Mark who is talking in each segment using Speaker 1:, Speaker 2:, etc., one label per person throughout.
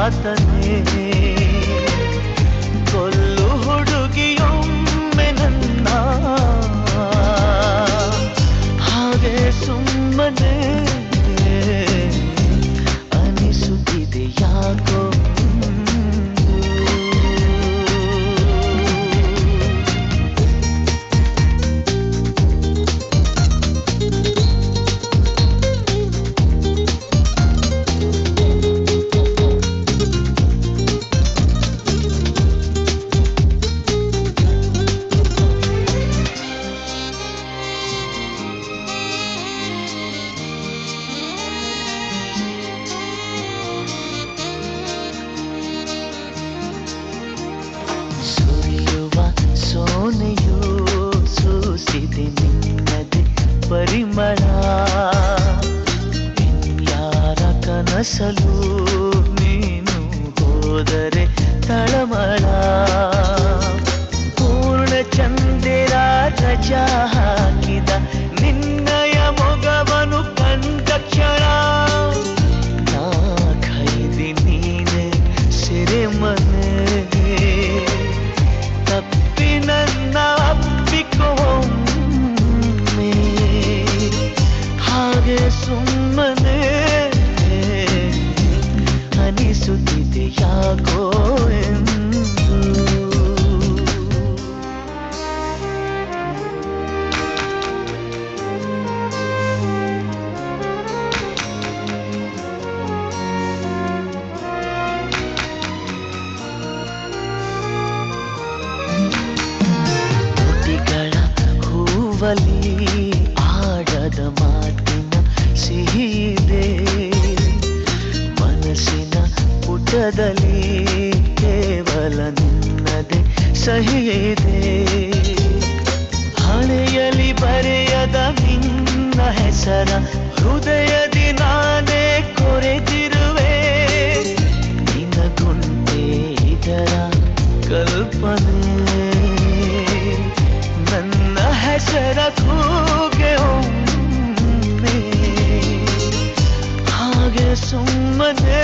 Speaker 1: ಆತನೇ ಕೊಲ್ಲು ಹುಡುಗಿಯೊಮ್ಮೆ ನನ್ನ ಹಾಗೆ ಸುಮ್ಮನೆ ಅನಿಸುತ್ತಿದೆ ಯಾಕೋ ಸೋನೆಯೋ ಸೂಸಿದೆ ನಿನ್ನದೆ ಪರಿಮಳ ಯಾರ ಕನಸಲು ನೀನು ಹೋದರೆ ತಳಮಳ ಪೂರ್ಣ ಚಂದಿರ ರಜಾ ಹಾಕಿದ ನಿನ್ನಯ ಮೊಗವನು ಕಂಡ ಕ್ಷಣ ನಾ ಖೈದಿ ನೀನೆ ಸೆರೆಮನೆ ತಪ್ಪಿ ನನ್ನ ಅಪ್ಪಿಕೊಮ್ಮೆ ಹಾಗೆ ಸುಮ್ಮನೆ ಅನಿಸುತ್ತಿದೆ ಯಾಕೋ ಎಂದು ಹೂವಲಿ ಆಡದ ಮಾತಿನ ಸಿಹಿದೆ ಮನಸ್ಸಿನ ಪುಟದಲ್ಲಿ ಕೇವಲ ನಿನ್ನದೆ ಸಹಿದೆ ಹಣೆಯಲ್ಲಿ ಬರೆಯದ ನಿನ್ನ ಹೆಸರ ಹೃದಯದಿ ನಾನೇ ಕೊರೆದಿರುವೆ ನಿನಗುಂಟೆ ಇದರ ಕಲ್ಪನೆ ನನ್ನ ಹೆಸರ ಕೂಗೆ ಒಮ್ಮೆ ಹಾಗೆ ಸುಮ್ಮನೆ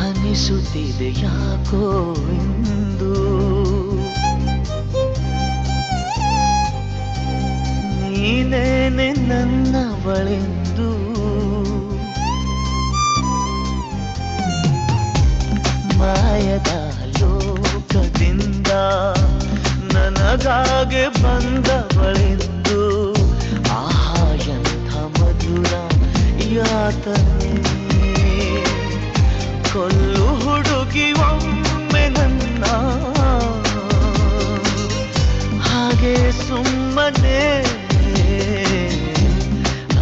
Speaker 1: ಅನಿಸುತ್ತಿದೆ ಯಾಕೋ ಎಂದು ನೀನೇನೆ ನನ್ನವಳೆಂದು ಮಾಯದ ಲೋಕದಿಂದ ನನಗಾಗೆ ಬಂದವಳೆಂದು ಆಹಾ ಎಂಥ ಮಧುರ ಯಾತನೆ ಕೊಲ್ಲು ಹುಡುಗಿ ಒಮ್ಮೆ ನನ್ನ ಹಾಗೆ ಸುಮ್ಮನೆ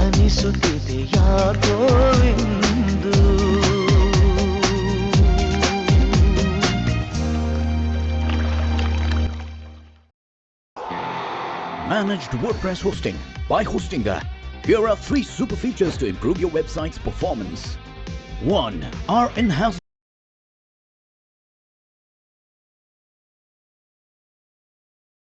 Speaker 1: ಅನಿಸುತ್ತಿದೆ ಯಾಕೋ ಎಂದು
Speaker 2: Managed WordPress hosting by Hostinger. Here are 3 super features to improve your website's performance. 1. Our in-house